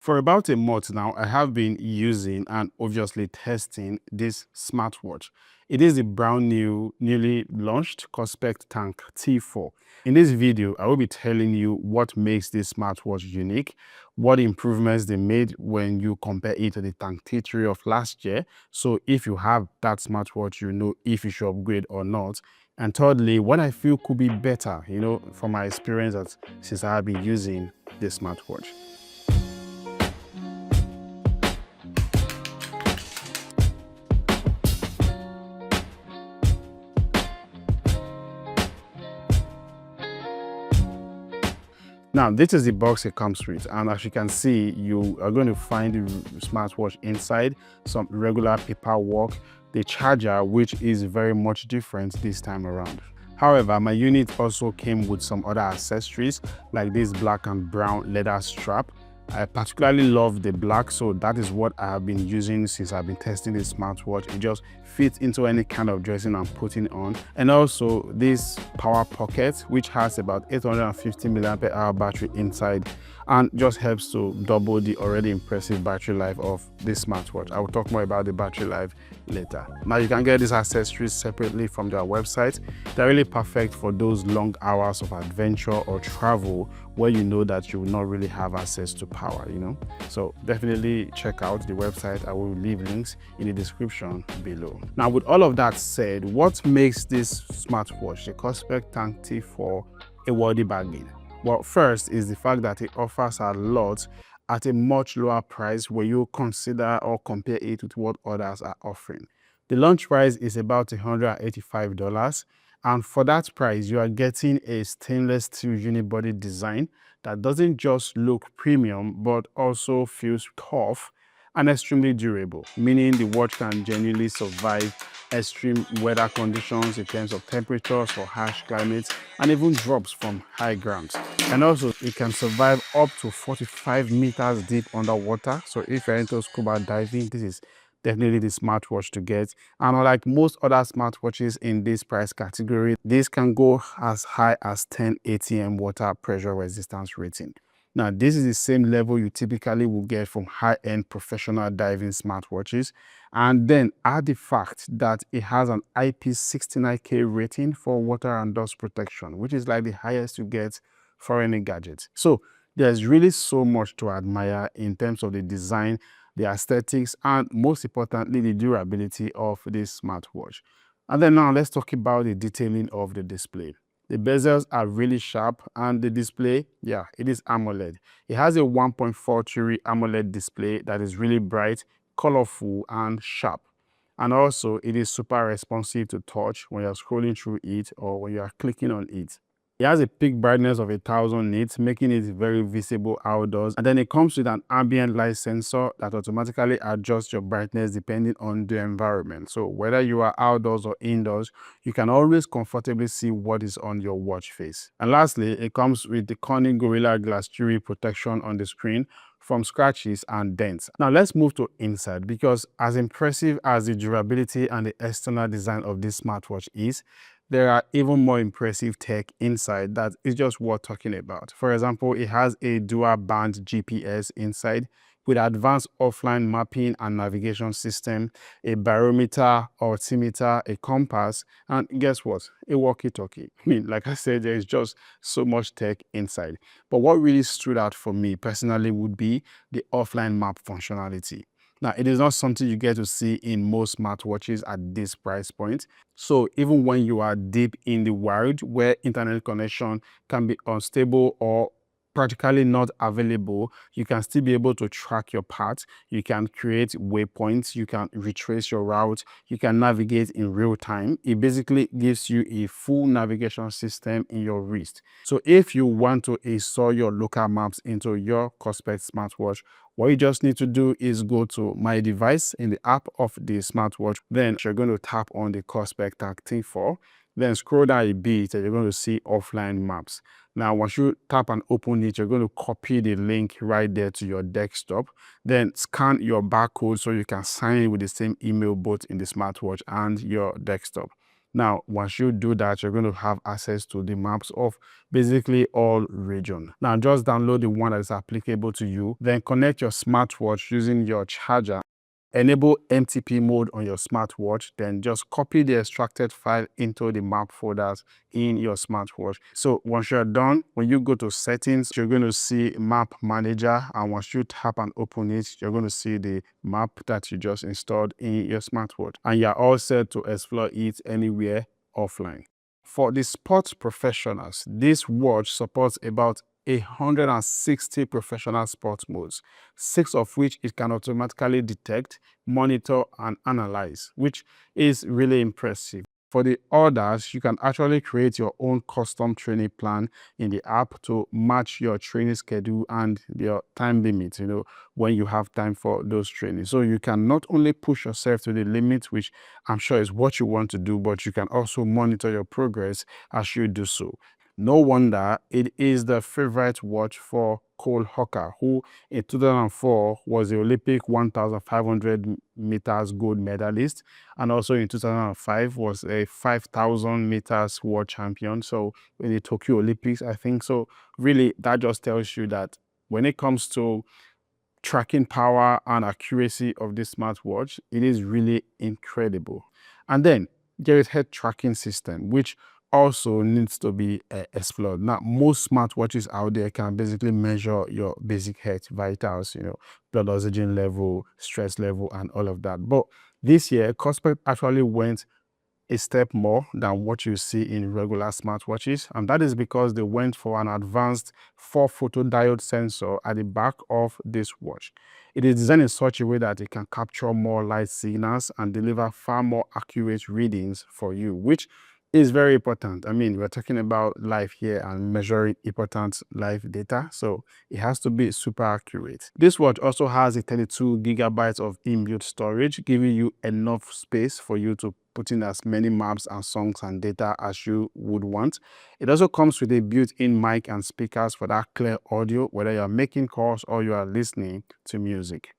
For about a month now, I have been using and obviously testing this smartwatch. It is a brand new, newly launched Kospet Tank T4. In this video, I will be telling you what makes this smartwatch unique, what improvements they made when you compare it to the Tank T3 of last year. So if you have that smartwatch, you know if you should upgrade or not. And thirdly, what I feel could be better, from my experience since I have been using this smartwatch. Now, this is the box it comes with, and as you can see, you are going to find the smartwatch inside, some regular paperwork, the charger, which is very much different this time around. However, my unit also came with some other accessories like this black and brown leather strap. I particularly love the black, so that is what I have been using since I've been testing this smartwatch. It just fits into any kind of dressing I'm putting on. And also this power pocket, which has about 850 mAh battery inside, and just helps to double the already impressive battery life of this smartwatch. I will talk more about the battery life later. Now, you can get these accessories separately from their website. They're really perfect for those long hours of adventure or travel where you know that you will not really have access to power, So definitely check out the website. I will leave links in the description below. Now, with all of that said, what makes this smartwatch, the Kospet Tank T4, a worthy bargain? Well, first is the fact that it offers a lot at a much lower price when you consider or compare it with what others are offering. The launch price is about $185, and for that price, you are getting a stainless steel unibody design that doesn't just look premium, but also feels tough and extremely durable, meaning the watch can genuinely survive extreme weather conditions in terms of temperatures or harsh climates, and even drops from high grounds. And also, it can survive up to 45 meters deep underwater. So if you're into scuba diving, this is definitely the smartwatch to get. And unlike most other smartwatches in this price category, this can go as high as 10 atm water pressure resistance rating. Now, this is the same level you typically will get from high-end professional diving smartwatches. And then add the fact that it has an IP69K rating for water and dust protection, which is like the highest you get for any gadget. So there's really so much to admire in terms of the design, the aesthetics, and most importantly, the durability of this smartwatch. And then now let's talk about the detailing of the display. The bezels are really sharp, and the display, yeah, it is AMOLED. It has a 1.43 AMOLED display that is really bright, colorful, and sharp. And also, it is super responsive to touch when you're scrolling through it or when you are clicking on it. It has a peak brightness of 1000 nits, making it very visible outdoors. And then it comes with an ambient light sensor that automatically adjusts your brightness depending on the environment. So whether you are outdoors or indoors, you can always comfortably see what is on your watch face. And lastly, it comes with the Corning Gorilla Glass 3 protection on the screen from scratches and dents. Now let's move to inside, because as impressive as the durability and the external design of this smartwatch is, there are even more impressive tech inside that is just worth talking about. For example, it has a dual band GPS inside with advanced offline mapping and navigation system, a barometer, altimeter, a compass, and guess what? A walkie-talkie. I mean, like I said, there is just so much tech inside. But what really stood out for me personally would be the offline map functionality. Now, it is not something you get to see in most smartwatches at this price point. So even when you are deep in the wild where internet connection can be unstable or practically not available, you can still be able to track your path. You can create waypoints, you can retrace your route, you can navigate in real time. It basically gives you a full navigation system in your wrist. So if you want to install your local maps into your Kospet smartwatch, what you just need to do is go to My Device in the app of the smartwatch. Then you're going to tap on the Kospet Tank T4. Then scroll down a bit and you're going to see offline maps. Now, once you tap and open it, you're going to copy the link right there to your desktop. Then scan your barcode so you can sign in with the same email both in the smartwatch and your desktop. Now, once you do that, you're going to have access to the maps of basically all region. Now, just download the one that is applicable to you, then connect your smartwatch using your charger. Enable MTP mode on your smartwatch, then just copy the extracted file into the map folders in your smartwatch. So once you're done, when you go to settings, you're going to see map manager, and once you tap and open it, you're going to see the map that you just installed in your smartwatch, and you're all set to explore it anywhere offline. For the sports professionals, this watch supports about 160 professional sports modes, 6 of which it can automatically detect, monitor, and analyze, which is really impressive. For the others, you can actually create your own custom training plan in the app to match your training schedule and your time limit, when you have time for those trainings. So you can not only push yourself to the limit, which I'm sure is what you want to do, but you can also monitor your progress as you do so. No wonder it is the favorite watch for Cole Hawker, who in 2004 was the Olympic 1,500 meters gold medalist, and also in 2005 was a 5,000 meters world champion. So in the Tokyo Olympics, I think. So really, that just tells you that when it comes to tracking power and accuracy of this smartwatch, it is really incredible. And then there is head tracking system, which also needs to be explored. Now, most smartwatches out there can basically measure your basic health vitals, blood oxygen level, stress level, and all of that. But this year, Kospet actually went a step more than what you see in regular smartwatches, and that is because they went for an advanced 4-photodiode sensor at the back of this watch. It is designed in such a way that it can capture more light signals and deliver far more accurate readings for you, which is very important. I mean, we're talking about life here and measuring important life data, so it has to be super accurate. This watch also has a 32 gigabytes of inbuilt storage, giving you enough space for you to put in as many maps and songs and data as you would want. It also comes with a built-in mic and speakers for that clear audio, whether you're making calls or you are listening to music.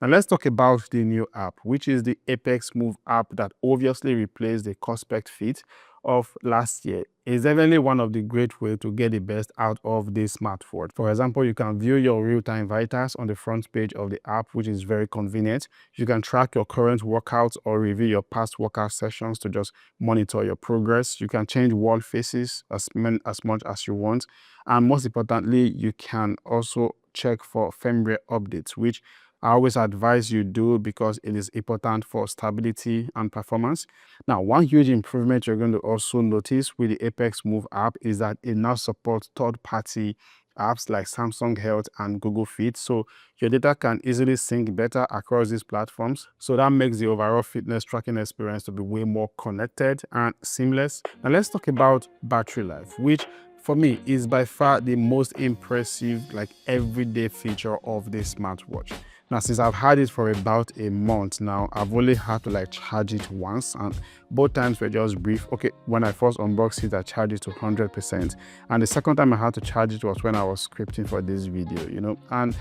Now let's talk about the new app, which is the ApexMove app that obviously replaced the Kospet Fit of last year. It's definitely one of the great ways to get the best out of this smartwatch. For example, you can view your real-time vitals on the front page of the app, which is very convenient. You can track your current workouts or review your past workout sessions to just monitor your progress. You can change wall faces as much as you want. And most importantly, you can also check for firmware updates, which I always advise you do because it is important for stability and performance. Now, one huge improvement you're going to also notice with the ApexMove app is that it now supports third-party apps like Samsung Health and Google Fit, so your data can easily sync better across these platforms. So that makes the overall fitness tracking experience to be way more connected and seamless. Now let's talk about battery life, which for me is by far the most impressive everyday feature of this smartwatch. Now, since I've had it for about a month now, I've only had to charge it once, and both times were just brief. Okay, when I first unboxed it, I charged it to 100%, and the second time I had to charge it was when I was scripting for this video, and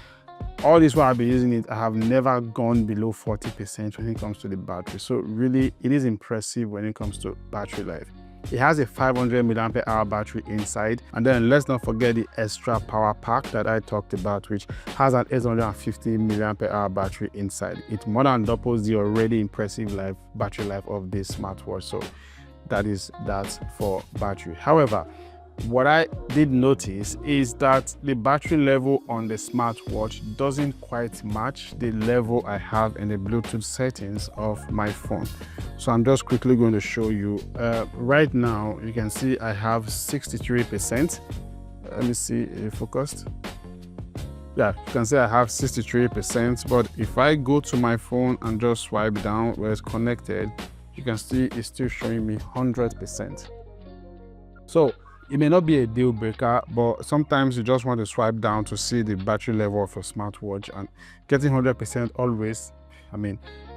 all this while I've been using it, I have never gone below 40% when it comes to the battery. So really, it is impressive when it comes to battery life. It has a 500 mAh battery inside, and then let's not forget the extra power pack that I talked about, which has an 850 mAh battery inside. It more than doubles the already impressive battery life of this smartwatch. So that is that for battery. However, what I did notice is that the battery level on the smartwatch doesn't quite match the level I have in the Bluetooth settings of my phone. So I'm just quickly going to show you. Right now, you can see I have 63%. Let me see if it focused. Yeah, you can see I have 63%, but if I go to my phone and just swipe down where it's connected, you can see it's still showing me 100%. So it may not be a deal breaker, but sometimes you just want to swipe down to see the battery level of your smartwatch, and getting 100% always,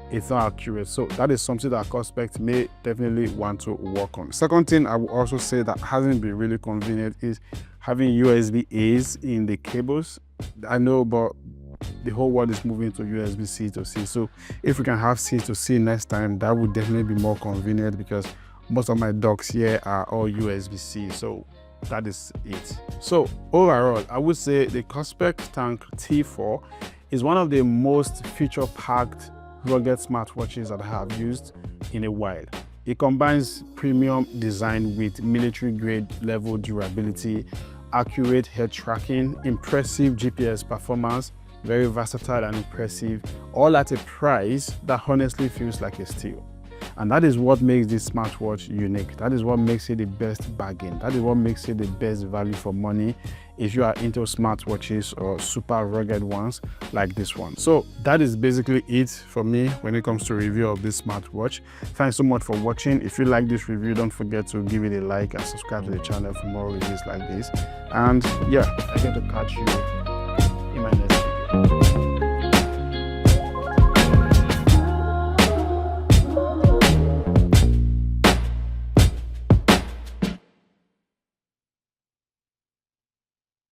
it's not accurate. So that is something that Kospet may definitely want to work on. Second thing I would also say that hasn't been really convenient is having USB-A's in the cables. I know, but the whole world is moving to USB-C to C. So if we can have C to C next time, that would definitely be more convenient, because most of my docks here are all USB-C. So that is it. So overall, I would say the Kospet Tank T4 is one of the most feature-packed rugged smartwatches that I have used in a while. It combines premium design with military-grade level durability, accurate head tracking, impressive GPS performance, very versatile and impressive, all at a price that honestly feels like a steal. And that is what makes this smartwatch unique. That is what makes it the best bargain. That is what makes it the best value for money if you are into smartwatches or super rugged ones like this one. So that is basically it for me when it comes to review of this smartwatch. Thanks so much for watching. If you like this review, don't forget to give it a like and subscribe to the channel for more reviews like this. And yeah, I'm going to catch you in my next video.